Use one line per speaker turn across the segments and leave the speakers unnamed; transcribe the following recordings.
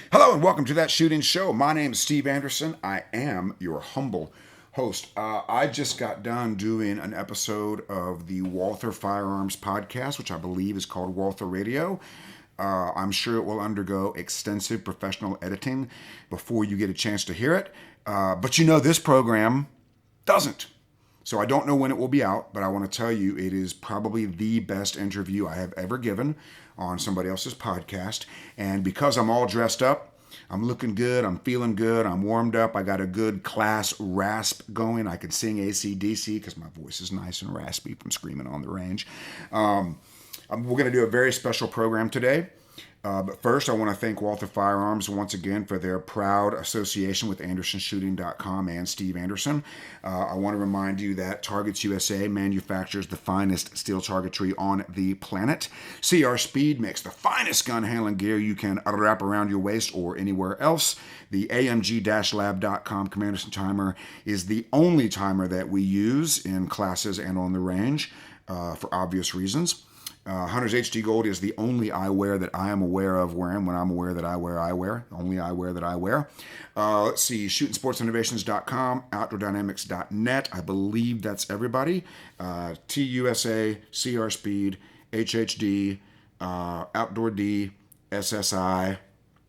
Hello and welcome to That Shooting Show. My name is Steve Anderson. I am your humble host. I just got done doing an episode of the Walther Firearms podcast, which I believe is called Walther Radio. I'm sure it will undergo extensive professional editing before you get a chance to hear it. But you know, this program doesn't. So I don't know when it will be out, but I want to tell you it is probably the best interview I have ever given on somebody else's podcast. And because I'm all dressed up, I'm looking good, I'm feeling good, I'm warmed up, I got a good class rasp going. I can sing AC/DC because my voice is nice and raspy from screaming on the range. We're going to do a very special program today. But first, I want to thank Walther Firearms once again for their proud association with AndersonShooting.com and Steve Anderson. I want to remind you that Targets USA manufactures the finest steel targetry on the planet. CR Speed makes the finest gun handling gear you can wrap around your waist or anywhere else. The AMG-Lab.com Commanderson timer is the only timer that we use in classes and on the range for obvious reasons. Hunter's HD Gold is the only eyewear that I am aware of wearing when I'm aware that I wear eyewear. Only eyewear that I wear. Let's see, shootingsportsinnovations.com, outdoordynamics.net. I believe that's everybody. TUSA, CR Speed, HHD, Outdoor D, SSI,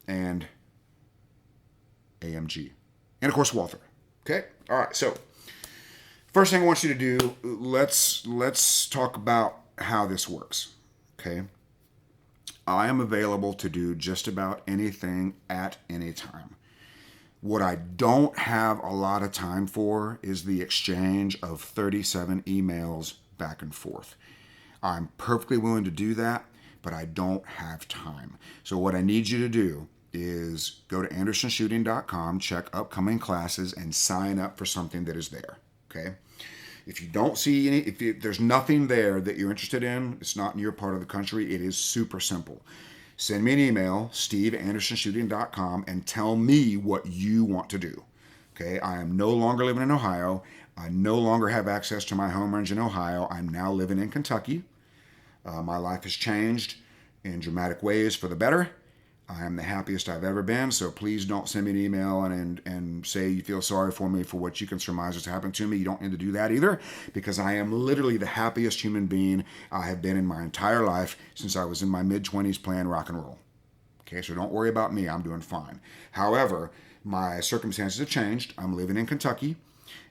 and AMG. And of course, Walther. Okay? All right, so first thing I want you to do, let's talk about how this works. Okay, I am available to do just about anything at any time. What I don't have a lot of time for is the exchange of 37 emails back and forth. I'm perfectly willing to do that, but I don't have time. So what I need you to do is go to AndersonShooting.com, check upcoming classes, and sign up for something that is there. Okay. If you don't see any, if there's nothing there that you're interested in, it's not in your part of the country, it is super simple. Send me an email, steve@andersonshooting.com, and tell me what you want to do. Okay, I am no longer living in Ohio. I no longer have access to my home range in Ohio. I'm now living in Kentucky. My life has changed in dramatic ways for the better. I am the happiest I've ever been, so please don't send me an email and say you feel sorry for me for what you can surmise has happened to me. You don't need to do that either, because I am literally the happiest human being I have been in my entire life since I was in my mid-20s playing rock and roll. Okay, so don't worry about me. I'm doing fine. However, my circumstances have changed. I'm living in Kentucky.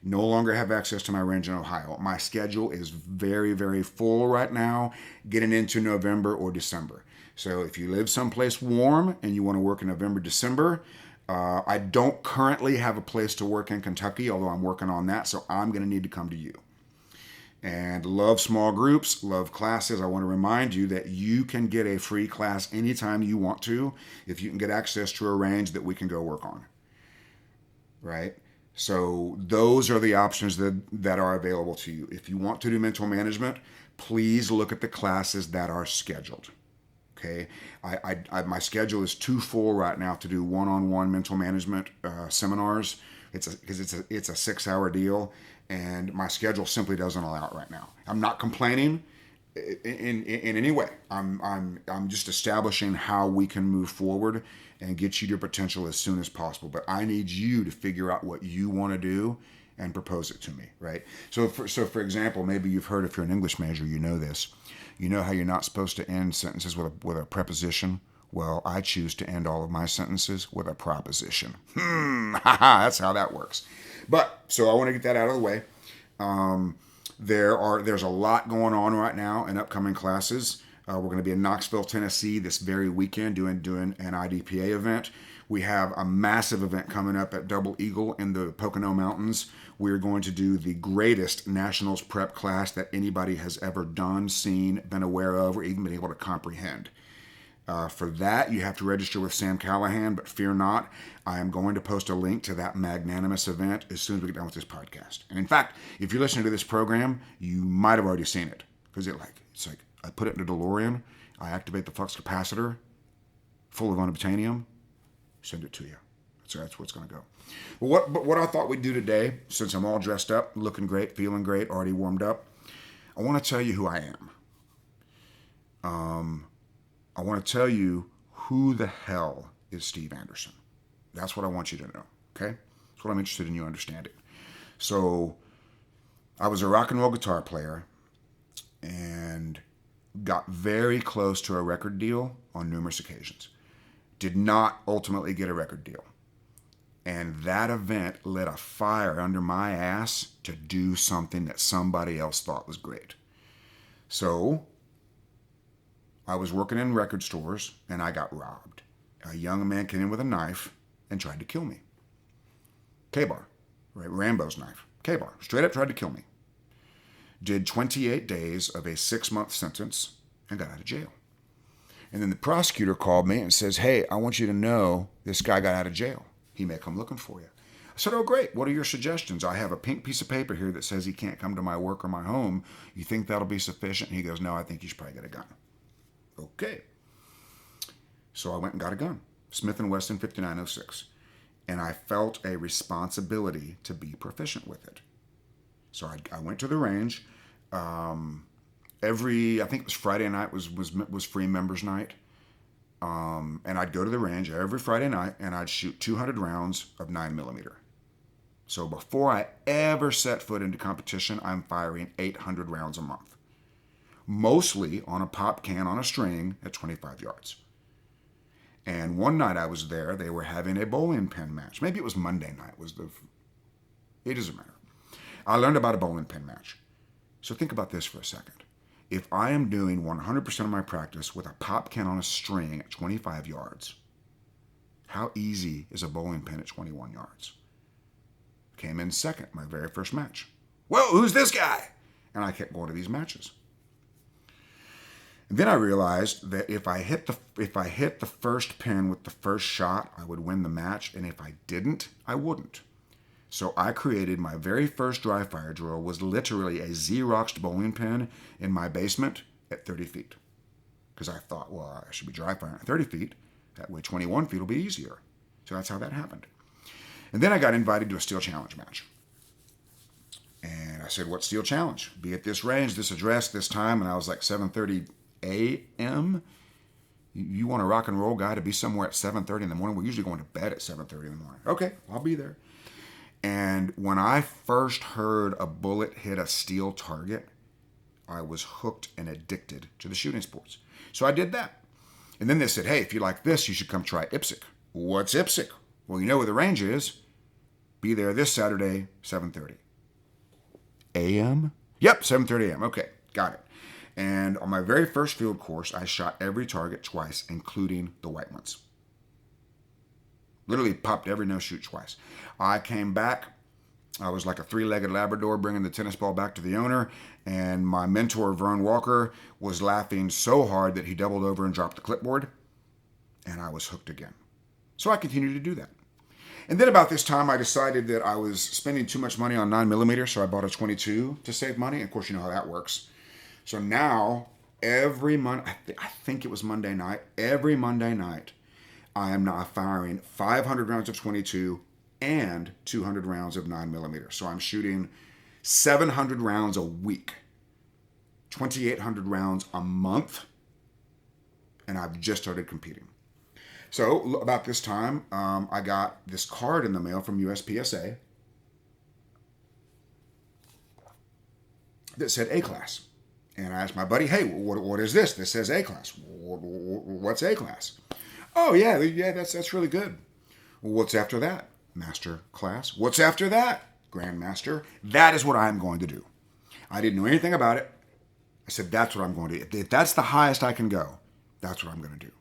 No longer have access to my range in Ohio. My schedule is very, very full right now, getting into November or December. So if you live someplace warm and you want to work in November, December, I don't currently have a place to work in Kentucky, although I'm working on that, so I'm going to need to come to you. And love small groups, love classes. I want to remind you that you can get a free class anytime you want to if you can get access to a range that we can go work on. Right? So those are the options that are available to you. If you want to do mental management, please look at the classes that are scheduled. Okay, my schedule is too full right now to do one-on-one mental management seminars. It's a 6-hour deal, and my schedule simply doesn't allow it right now. I'm not complaining in any way. I'm just establishing how we can move forward and get you to potential as soon as possible. But I need you to figure out what you want to do and propose it to me, right? So for example, maybe you've heard, if you're an English major, you know this. You know how you're not supposed to end sentences with a preposition? Well, I choose to end all of my sentences with a proposition. That's how that works. But, so I want to get that out of the way. There's a lot going on right now in upcoming classes. We're going to be in Knoxville, Tennessee this very weekend doing an IDPA event. We have a massive event coming up at Double Eagle in the Pocono Mountains. We're going to do the greatest nationals prep class that anybody has ever done, seen, been aware of, or even been able to comprehend. For that, you have to register with Sam Callahan, but fear not, I am going to post a link to that magnanimous event as soon as we get done with this podcast. And in fact, if you're listening to this program, you might have already seen it, because it's like I put it in a DeLorean, I activate the flux capacitor, full of unobtainium, send it to you. So that's what's going to go. But what I thought we'd do today, since I'm all dressed up, looking great, feeling great, already warmed up, I want to tell you who I am. I want to tell you who the hell is Steve Anderson. That's what I want you to know, okay? That's what I'm interested in you understanding. So I was a rock and roll guitar player and got very close to a record deal on numerous occasions. Did not ultimately get a record deal. And that event lit a fire under my ass to do something that somebody else thought was great. So I was working in record stores and I got robbed. A young man came in with a knife and tried to kill me. K-Bar, right? Rambo's knife. K-Bar, straight up tried to kill me. Did 28 days of a 6-month sentence and got out of jail. And then the prosecutor called me and says, hey, I want you to know this guy got out of jail. He may come looking for you. I said, oh, great. What are your suggestions? I have a pink piece of paper here that says he can't come to my work or my home. You think that'll be sufficient? And he goes, no, I think you should probably get a gun. Okay. So I went and got a gun, Smith & Wesson 5906. And I felt a responsibility to be proficient with it. So I went to the range. I think it was Friday night was free members night. And I'd go to the range every Friday night and I'd shoot 200 rounds of 9mm. So before I ever set foot into competition, I'm firing 800 rounds a month. Mostly on a pop can on a string at 25 yards. And one night I was there, they were having a bowling pin match. Maybe it was Monday night. It doesn't matter. I learned about a bowling pin match. So think about this for a second. If I am doing 100% of my practice with a pop can on a string at 25 yards, how easy is a bowling pin at 21 yards? Came in second, my very first match. Whoa, who's this guy? And I kept going to these matches. And then I realized that if I hit the first pin with the first shot, I would win the match, and if I didn't, I wouldn't. So I created my very first dry fire drill was literally a Xeroxed bowling pin in my basement at 30 feet. Because I thought, well, I should be dry firing at 30 feet. That way 21 feet will be easier. So that's how that happened. And then I got invited to a steel challenge match. And I said, what steel challenge? Be at this range, this address, this time. And I was like 7:30 a.m.? You want a rock and roll guy to be somewhere at 7:30 in the morning? We're usually going to bed at 7:30 in the morning. Okay, I'll be there. And when I first heard a bullet hit a steel target, I was hooked and addicted to the shooting sports. So I did that. And then they said, hey, if you like this, you should come try IPSC. What's IPSC? Well, you know where the range is. Be there this Saturday, 7:30 a.m.? Yep, 7:30 a.m. Okay, got it. And on my very first field course, I shot every target twice, including the white ones. Literally popped every no-shoot twice. I came back. I was like a three-legged Labrador bringing the tennis ball back to the owner, and my mentor, Vern Walker, was laughing so hard that he doubled over and dropped the clipboard, and I was hooked again. So I continued to do that. And then about this time, I decided that I was spending too much money on 9mm, so I bought a 22 to save money. Of course, you know how that works. So now, every Monday, I think it was Monday night, every Monday night, I am now firing 500 rounds of 22 and 200 rounds of 9mm. So I'm shooting 700 rounds a week, 2,800 rounds a month, and I've just started competing. So about this time, I got this card in the mail from USPSA that said A-class. And I asked my buddy, hey, what is this? This says A-class. What's A-class? Oh, yeah, that's really good. What's after that? Master class. What's after that? Grandmaster. That is what I'm going to do. I didn't know anything about it. I said, that's what I'm going to do. If that's the highest I can go, that's what I'm going to do.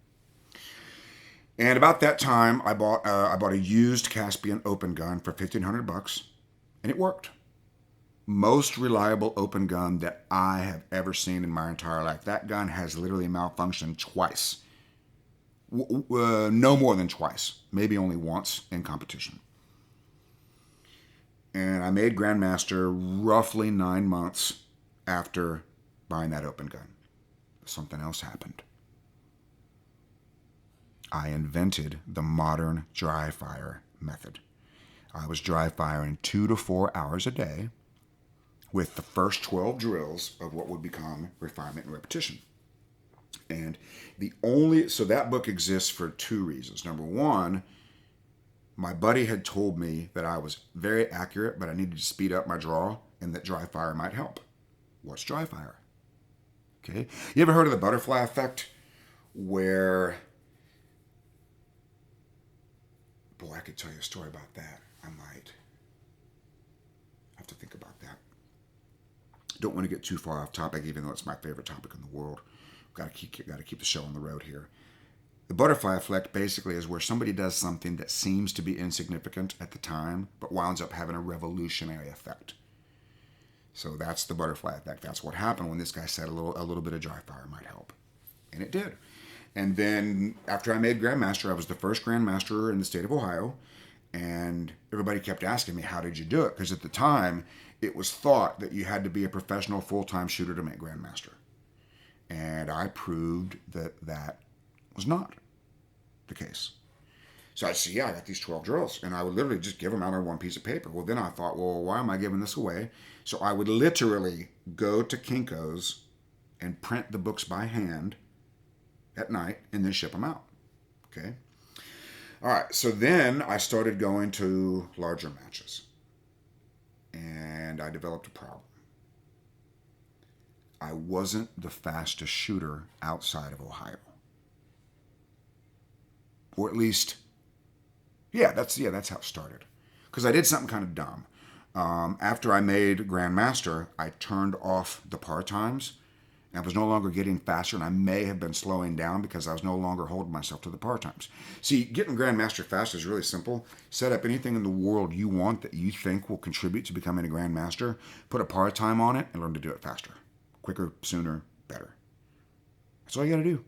And about that time, I bought a used Caspian open gun for $1,500, and it worked. Most reliable open gun that I have ever seen in my entire life. That gun has literally malfunctioned twice. No more than twice. Maybe only once in competition. And I made Grandmaster roughly 9 months after buying that open gun. Something else happened. I invented the modern dry fire method. I was dry firing 2 to 4 hours a day with the first 12 drills of what would become refinement and repetition. And so that book exists for two reasons. Number one, my buddy had told me that I was very accurate, but I needed to speed up my draw and that dry fire might help. What's dry fire? Okay. You ever heard of the butterfly effect? Where, boy, I could tell you a story about that. I might have to think about that. Don't want to get too far off topic, even though it's my favorite topic in the world. Got to keep the show on the road here. The butterfly effect basically is where somebody does something that seems to be insignificant at the time, but winds up having a revolutionary effect. So that's the butterfly effect. That's what happened when this guy said a little bit of dry fire might help, and it did. And then after I made Grandmaster, I was the first Grandmaster in the state of Ohio, and everybody kept asking me, "How did you do it?" Because at the time, it was thought that you had to be a professional full-time shooter to make Grandmaster. And I proved that that was not the case. So I'd say, yeah, I got these 12 drills. And I would literally just give them out on one piece of paper. Well, then I thought, well, why am I giving this away? So I would literally go to Kinko's and print the books by hand at night and then ship them out. Okay? All right. So then I started going to larger matches. And I developed a problem. I wasn't the fastest shooter outside of Ohio. Or at least, that's how it started. Because I did something kind of dumb. After I made Grandmaster, I turned off the par times. And I was no longer getting faster, and I may have been slowing down because I was no longer holding myself to the par times. See, getting Grandmaster fast is really simple. Set up anything in the world you want that you think will contribute to becoming a Grandmaster, put a par time on it, and learn to do it faster. Quicker, sooner, better. That's all you got to do.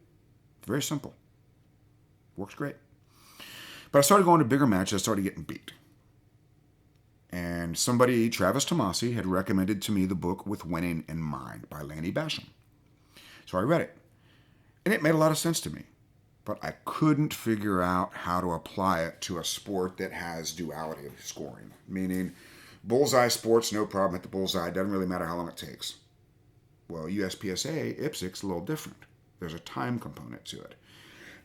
Very simple. Works great. But I started going to bigger matches. I started getting beat. And somebody, Travis Tomasi, had recommended to me the book With Winning in Mind by Lanny Basham. So I read it. And it made a lot of sense to me. But I couldn't figure out how to apply it to a sport that has duality of scoring. Meaning, bullseye sports, no problem at the bullseye. It doesn't really matter how long it takes. Well, USPSA, IPSC's a little different. There's a time component to it.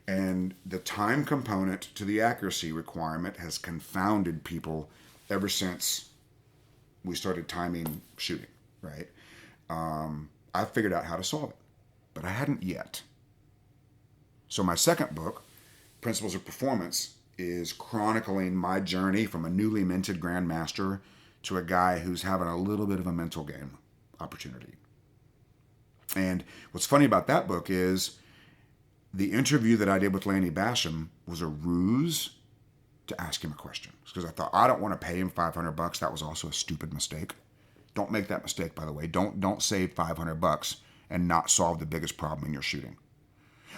And the time component to the accuracy requirement has confounded people ever since we started timing shooting, right? I figured out how to solve it, but I hadn't yet. So my second book, Principles of Performance, is chronicling my journey from a newly minted Grandmaster to a guy who's having a little bit of a mental game opportunity. And what's funny about that book is the interview that I did with Lanny Basham was a ruse to ask him a question. Because I thought, I don't want to pay him $500. That was also a stupid mistake. Don't make that mistake, by the way. Don't save $500 and not solve the biggest problem in your shooting.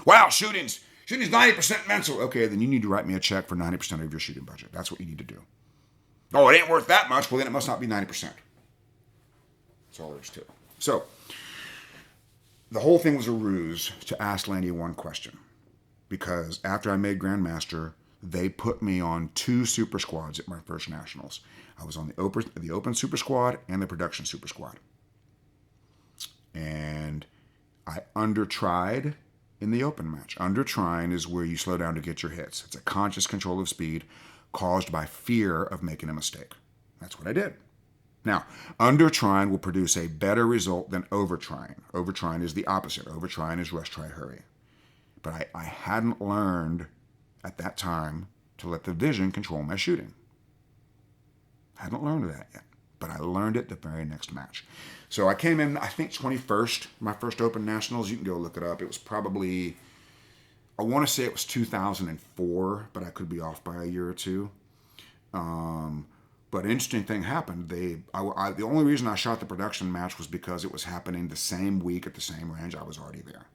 Wow, shooting's 90% mental. Okay, then you need to write me a check for 90% of your shooting budget. That's what you need to do. Oh, it ain't worth that much. Well, then it must not be 90%. That's all there is to it. So, the whole thing was a ruse to ask Lanny one question. Because after I made Grandmaster, they put me on 2 super squads at my first nationals. I was on the open super squad and the production super squad. And I undertried in the open match. Undertrying is where you slow down to get your hits. It's a conscious control of speed caused by fear of making a mistake. That's what I did. Now, undertrying will produce a better result than overtrying. Overtrying is the opposite. Overtrying is rush, try, hurry. But I hadn't learned at that time to let the vision control my shooting. I hadn't learned that yet, but I learned it the very next match. So I came in, I think 21st, my first Open Nationals. You can go look it up. It was probably, I want to say it was 2004, but I could be off by a year or two. But an interesting thing happened. The only reason I shot the production match was because it was happening the same week at the same range. I was already there.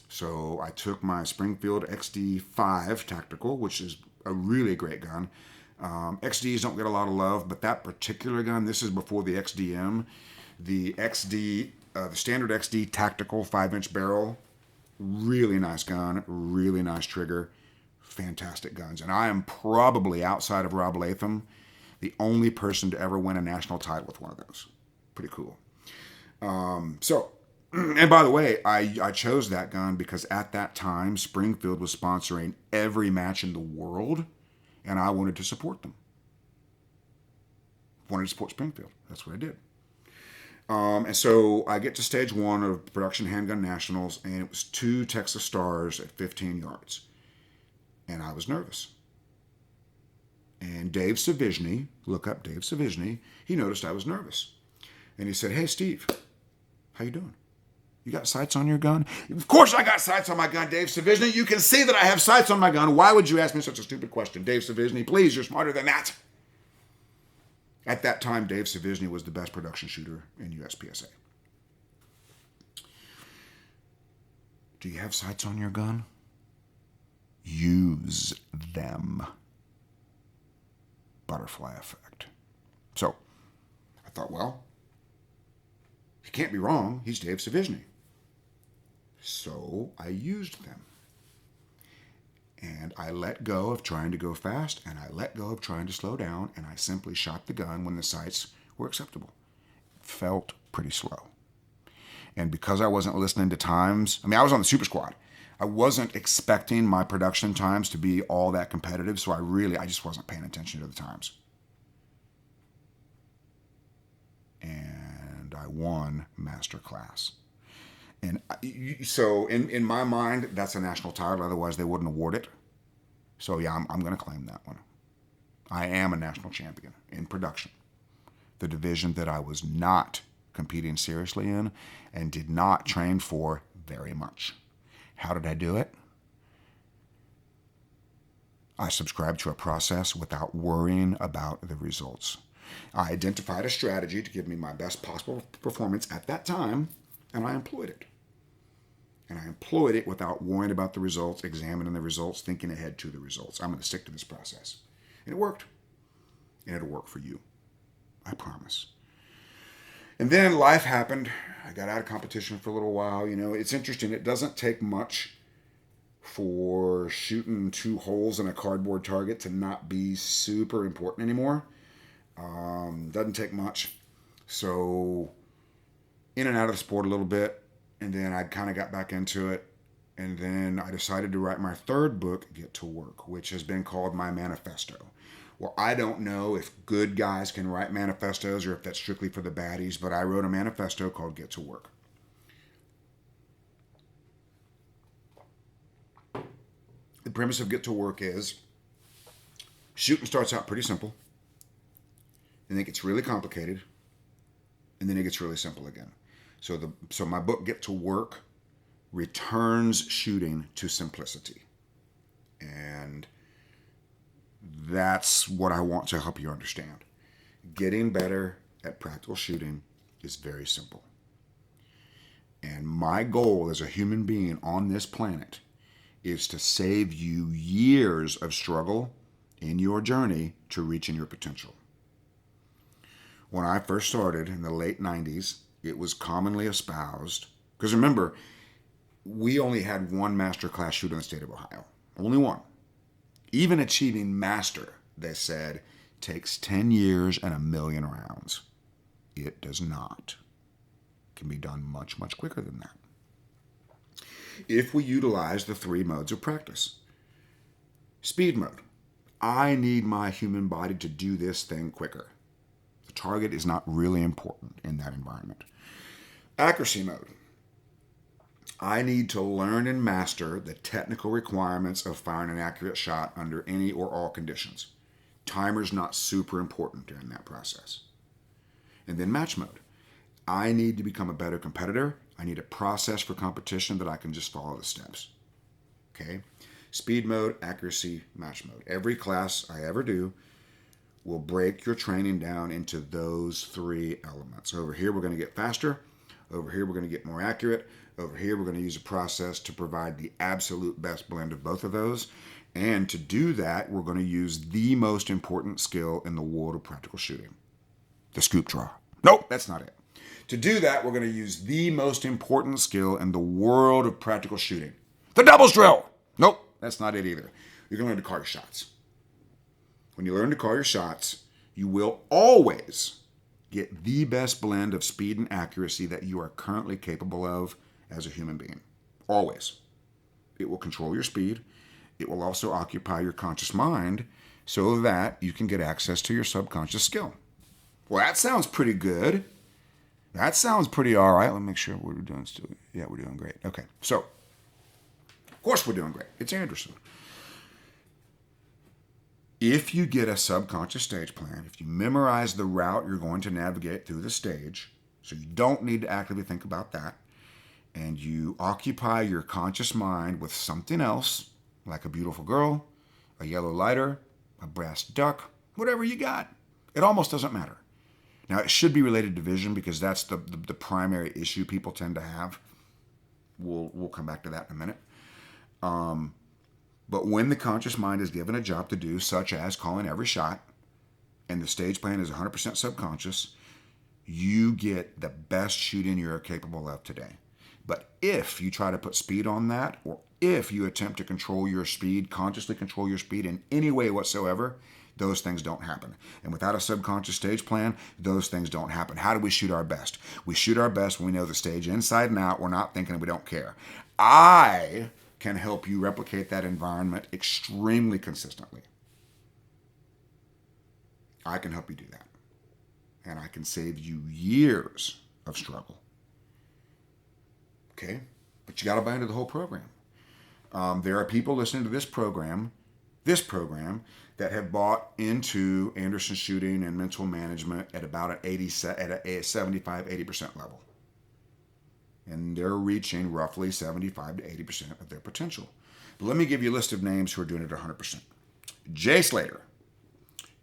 So I took my Springfield XD5 Tactical, which is a really great gun. XDs don't get a lot of love, but that particular gun, this is before the XDM. The XD, the standard XD Tactical 5-inch barrel, really nice gun, really nice trigger, fantastic guns. And I am probably, outside of Rob Latham, the only person to ever win a national title with one of those. Pretty cool. So And by the way, I chose that gun because at that time, Springfield was sponsoring every match in the world, and I wanted to support them. Wanted to support Springfield. That's what I did. And so I get to stage one of Production Handgun Nationals, and it was 2 Texas Stars at 15 yards. And I was nervous. And Dave Savizny, look up Dave Savizny, he noticed I was nervous. And he said, "Hey, Steve, how you doing? You got sights on your gun?" "Of course I got sights on my gun, Dave Savizny. You can see that I have sights on my gun. Why would you ask me such a stupid question? Dave Savizny, please, you're smarter than that." At that time, Dave Savizny was the best production shooter in USPSA. Do you have sights on your gun? Use them. Butterfly effect. So I thought, well, he can't be wrong. He's Dave Savizny. So I used them. And I let go of trying to go fast, and I let go of trying to slow down, and I simply shot the gun when the sights were acceptable. Felt pretty slow. And because I wasn't listening to times, I was on the Super Squad. I wasn't expecting my production times to be all that competitive, so I just wasn't paying attention to the times. And I won Master Class. And so in my mind, that's a national title. Otherwise, they wouldn't award it. So yeah, I'm going to claim that one. I am a national champion in production. The division that I was not competing seriously in and did not train for very much. How did I do it? I subscribed to a process without worrying about the results. I identified a strategy to give me my best possible performance at that time, and I employed it. And I employed it without worrying about the results, examining the results, thinking ahead to the results. I'm going to stick to this process. And it worked. And it'll work for you. I promise. And then life happened. I got out of competition for a little while. It's interesting. It doesn't take much for shooting 2 holes in a cardboard target to not be super important anymore. Doesn't take much. So in and out of the sport a little bit. And then I kind of got back into it. And then I decided to write my 3rd book, Get to Work, which has been called my manifesto. Well, I don't know if good guys can write manifestos or if that's strictly for the baddies, but I wrote a manifesto called Get to Work. The premise of Get to Work is shooting starts out pretty simple, and then it gets really complicated, and then it gets really simple again. So my book, Get to Work, returns shooting to simplicity. And that's what I want to help you understand. Getting better at practical shooting is very simple. And my goal as a human being on this planet is to save you years of struggle in your journey to reaching your potential. When I first started in the late 90s, it was commonly espoused, because remember, we only had 1 master class shooter in the state of Ohio. Only 1. Even achieving master, they said, takes 10 years and 1 million rounds. It does not. It can be done much, much quicker than that. If we utilize the 3 modes of practice. Speed mode. I need my human body to do this thing quicker. The target is not really important in that environment. Accuracy mode. I need to learn and master the technical requirements of firing an accurate shot under any or all conditions. Timer's not super important during that process. And then match mode. I need to become a better competitor. I need a process for competition that I can just follow the steps. Okay? Speed mode, accuracy, match mode. Every class I ever do will break your training down into those 3 elements. Over here, we're going to get faster. Over here, we're going to get more accurate. Over here, we're going to use a process to provide the absolute best blend of both of those. And to do that, we're going to use the most important skill in the world of practical shooting, the scoop draw. Nope, that's not it. To do that, we're going to use the most important skill in the world of practical shooting, the doubles drill. Nope, that's not it either. You're going to learn to call your shots. When you learn to call your shots, you will always Get the best blend of speed and accuracy that you are currently capable of as a human being. Always. It will control your speed. It will also occupy your conscious mind so that you can get access to your subconscious skill. Well, that sounds pretty good. That sounds pretty all right. Let me make sure we're doing still. Yeah, we're doing great. Okay. So, of course we're doing great. It's Anderson. If you get a subconscious stage plan, if you memorize the route you're going to navigate through the stage, so you don't need to actively think about that, and you occupy your conscious mind with something else, like a beautiful girl, a yellow lighter, a brass duck, whatever you got, it almost doesn't matter. Now, it should be related to vision because that's the primary issue people tend to have. We'll come back to that in a minute. But when the conscious mind is given a job to do, such as calling every shot, and the stage plan is 100% subconscious, you get the best shooting you're capable of today. But if you try to put speed on that, or if you attempt to control your speed, consciously control your speed in any way whatsoever, those things don't happen. And without a subconscious stage plan, those things don't happen. How do we shoot our best? We shoot our best when we know the stage inside and out. We're not thinking and we don't care. I can help you replicate that environment extremely consistently. I can help you do that. And I can save you years of struggle. Okay? But you got to buy into the whole program. There are people listening to this program, that have bought into Anderson shooting and mental management at about at a 75-80% level. And they're reaching roughly 75 to 80% of their potential. But let me give you a list of names who are doing it 100%. Jay Slater,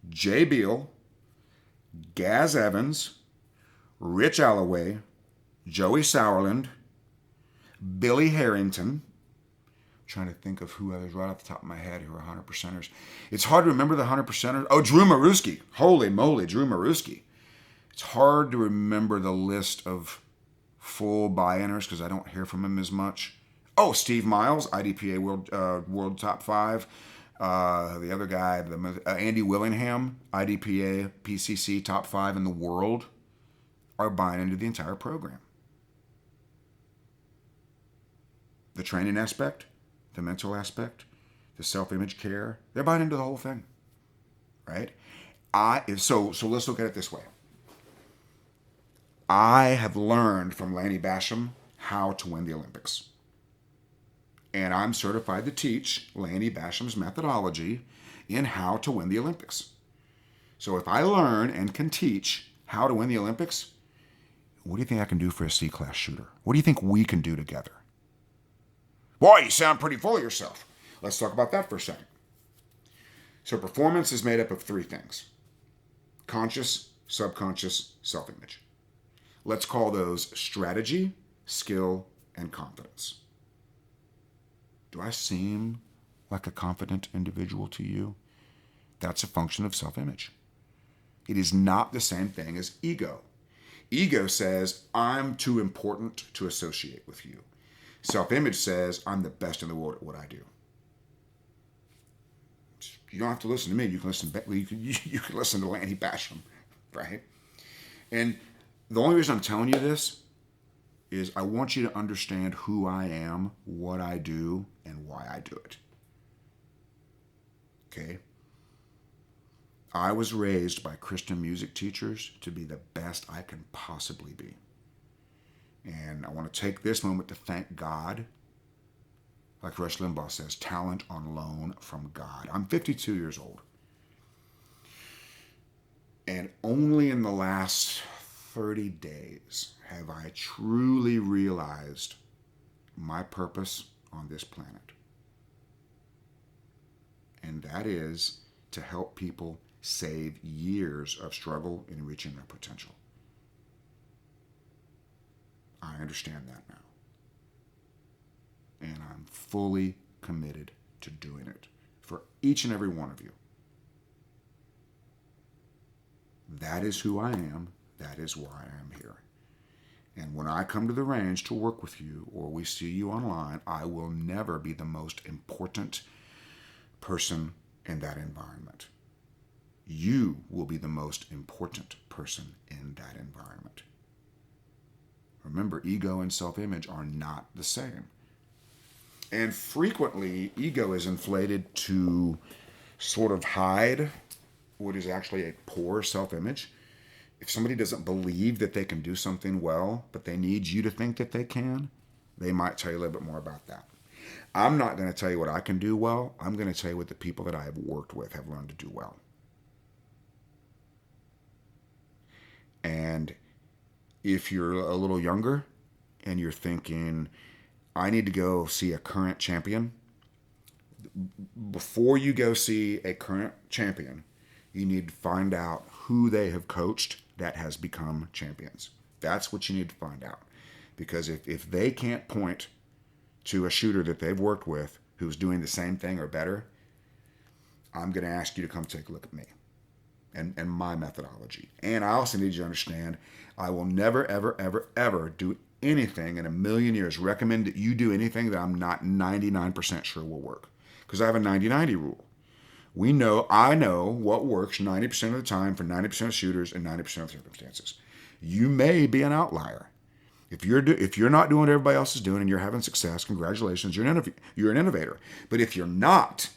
Jay Beal, Gaz Evans, Rich Alloway, Joey Sauerland, Billy Harrington. Trying to think of who others right off the top of my head who are 100%ers. It's hard to remember the 100%ers. Oh, Drew Maruski. Holy moly, Drew Maruski. It's hard to remember the list of full buy-inners because I don't hear from him as much. Oh, Steve Miles, IDPA World Top 5. The other guy, Andy Willingham, IDPA PCC Top 5 in the world, are buying into the entire program. The training aspect, the mental aspect, the self-image care, they're buying into the whole thing, right? So let's look at it this way. I have learned from Lanny Basham how to win the Olympics. And I'm certified to teach Lanny Basham's methodology in how to win the Olympics. So if I learn and can teach how to win the Olympics, what do you think I can do for a C-class shooter? What do you think we can do together? Boy, you sound pretty full of yourself. Let's talk about that for a second. So performance is made up of three things: conscious, subconscious, self-image. Let's call those strategy, skill, and confidence. Do I seem like a confident individual to you? That's a function of self-image. It is not the same thing as ego. Ego says, I'm too important to associate with you. Self-image says, I'm the best in the world at what I do. You don't have to listen to me. You can listen to Lanny Basham, right? And the only reason I'm telling you this is I want you to understand who I am, what I do, and why I do it. Okay? I was raised by Christian music teachers to be the best I can possibly be. And I want to take this moment to thank God. Like Rush Limbaugh says, talent on loan from God. I'm 52 years old. And only in the last 30 days have I truly realized my purpose on this planet. And that is to help people save years of struggle in reaching their potential. I understand that now. And I'm fully committed to doing it for each and every one of you. That is who I am. That is why I am here. And when I come to the range to work with you or we see you online, I will never be the most important person in that environment. You will be the most important person in that environment. Remember, ego and self-image are not the same. And frequently, ego is inflated to sort of hide what is actually a poor self-image. If somebody doesn't believe that they can do something well, but they need you to think that they can, they might tell you a little bit more about that. I'm not going to tell you what I can do well. I'm going to tell you what the people that I have worked with have learned to do well. And if you're a little younger and you're thinking, I need to go see a current champion, before you go see a current champion, you need to find out who they have coached that has become champions. That's what you need to find out. Because if they can't point to a shooter that they've worked with who's doing the same thing or better, I'm going to ask you to come take a look at me and my methodology. And I also need you to understand, I will never, ever, ever, ever do anything in a million years, recommend that you do anything that I'm not 99% sure will work. Because I have a 90-90 rule. I know what works 90% of the time for 90% of shooters in 90% of circumstances. You may be an outlier. If you're not doing what everybody else is doing and you're having success, congratulations, you're an innovator. But if you're not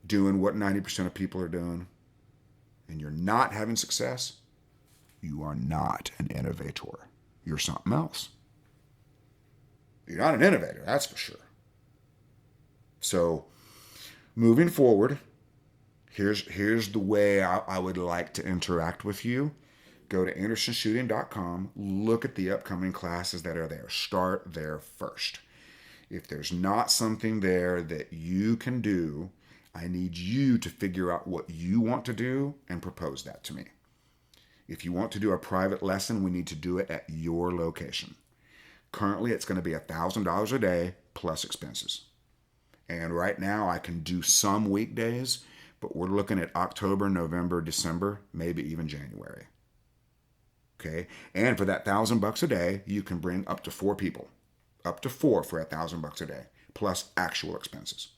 doing what 90% of people are doing and you're not having success, you are not an innovator. You're something else. You're not an innovator, that's for sure. So, moving forward, here's the way I would like to interact with you. Go to andersonshooting.com, look at the upcoming classes that are there. Start there first. If there's not something there that you can do, I need you to figure out what you want to do and propose that to me. If you want to do a private lesson, we need to do it at your location. Currently, it's going to be $1,000 a day plus expenses. And right now, I can do some weekdays, but we're looking at October, November, December, maybe even January. Okay? And for that $1,000 a day, you can bring up to 4 people. Up to 4 for $1,000 a day, plus actual expenses.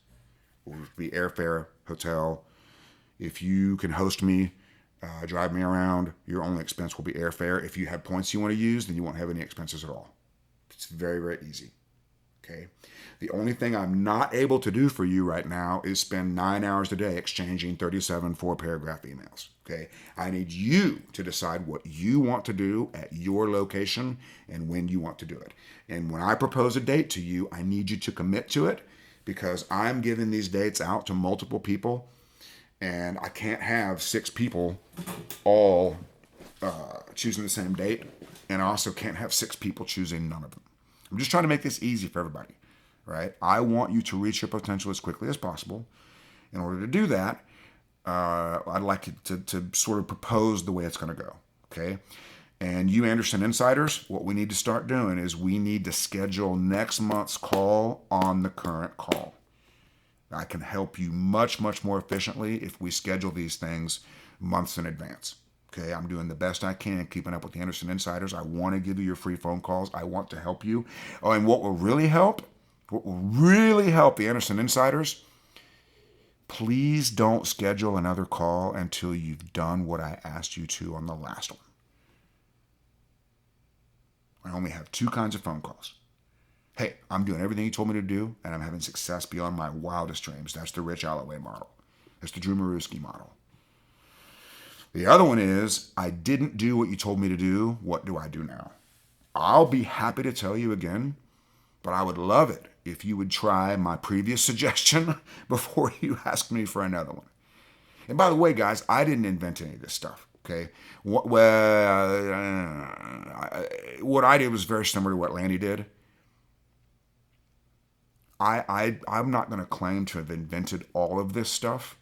It will be airfare, hotel. If you can host me, drive me around, your only expense will be airfare. If you have points you want to use, then you won't have any expenses at all. It's very, very easy. Okay? The only thing I'm not able to do for you right now is spend 9 hours a day exchanging 37 4-paragraph emails. Okay? I need you to decide what you want to do at your location and when you want to do it. And when I propose a date to you, I need you to commit to it because I'm giving these dates out to multiple people and I can't have 6 people all choosing the same date, and I also can't have 6 people choosing none of them. I'm just trying to make this easy for everybody. Right? I want you to reach your potential as quickly as possible. In order to do that, I'd like to sort of propose the way it's going to go. Okay? And you Anderson Insiders, what we need to start doing is we need to schedule next month's call on the current call. I can help you much, much more efficiently if we schedule these things months in advance. Okay, I'm doing the best I can keeping up with the Anderson Insiders. I want to give you your free phone calls. I want to help you. Oh, and what will really help the Anderson Insiders, please don't schedule another call until you've done what I asked you to on the last one. I only have 2 kinds of phone calls. Hey, I'm doing everything you told me to do, and I'm having success beyond my wildest dreams. That's the Rich Alloway model. That's the Drew Maruski model. The other one is, I didn't do what you told me to do. What do I do now? I'll be happy to tell you again, but I would love it if you would try my previous suggestion before you ask me for another one. And by the way, guys, I didn't invent any of this stuff, okay? What I did was very similar to what Landy did. I'm not going to claim to have invented all of this stuff,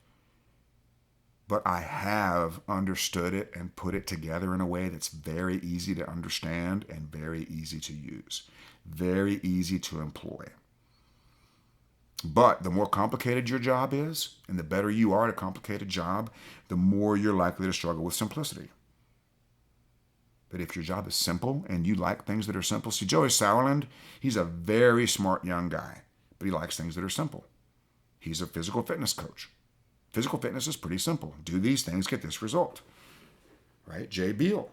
but I have understood it and put it together in a way that's very easy to understand and very easy to use, very easy to employ. But the more complicated your job is, and the better you are at a complicated job, the more you're likely to struggle with simplicity. But if your job is simple and you like things that are simple, see, Joey Sauerland, he's a very smart young guy, but he likes things that are simple. He's a physical fitness coach. Physical fitness is pretty simple. Do these things, get this result. Right? Jay Beal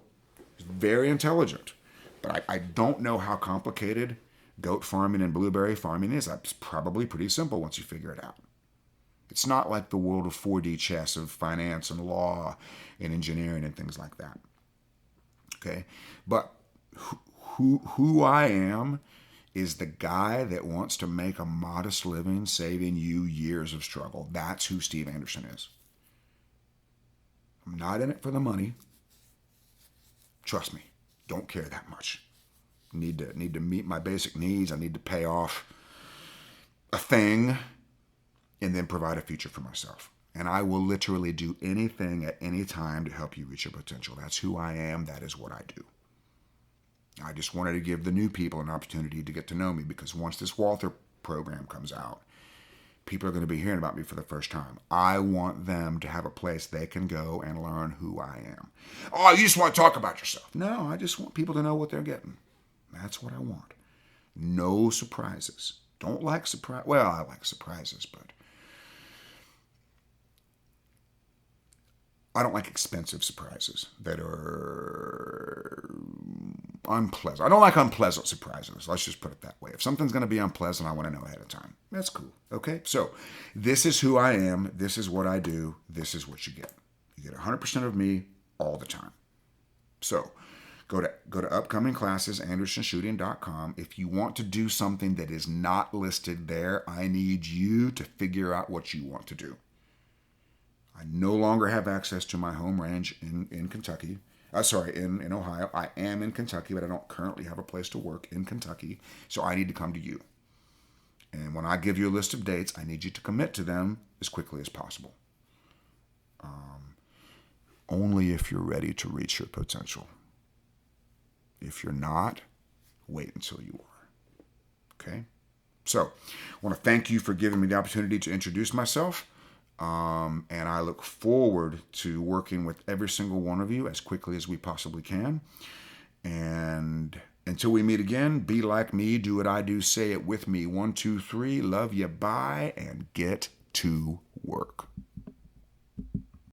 is very intelligent. But I don't know how complicated goat farming and blueberry farming is. It's probably pretty simple once you figure it out. It's not like the world of 4D chess of finance and law and engineering and things like that. Okay? But who I am is the guy that wants to make a modest living saving you years of struggle. That's who Steve Anderson is. I'm not in it for the money. Trust me, don't care that much. Need to meet my basic needs. I need to pay off a thing and then provide a future for myself. And I will literally do anything at any time to help you reach your potential. That's who I am. That is what I do. I just wanted to give the new people an opportunity to get to know me, because once this Walther program comes out, people are going to be hearing about me for the first time. I want them to have a place they can go and learn who I am. Oh, you just want to talk about yourself. No, I just want people to know what they're getting. That's what I want. No surprises. Don't like surprise. Well, I like surprises, but I don't like expensive surprises that are unpleasant. I don't like unpleasant surprises. Let's just put it that way. If something's going to be unpleasant, I want to know ahead of time. That's cool. Okay? So this is who I am. This is what I do. This is what you get. You get 100% of me all the time. So go to upcoming classes, andersonshooting.com. If you want to do something that is not listed there, I need you to figure out what you want to do. I no longer have access to my home range in Kentucky. In Ohio. I am in Kentucky, but I don't currently have a place to work in Kentucky. So I need to come to you. And when I give you a list of dates, I need you to commit to them as quickly as possible. Only if you're ready to reach your potential. If you're not, wait until you are. Okay? So I want to thank you for giving me the opportunity to introduce myself. And I look forward to working with every single one of you as quickly as we possibly can. And until we meet again, be like me, do what I do, say it with me. 1, 2, 3, love you, bye, and get to work.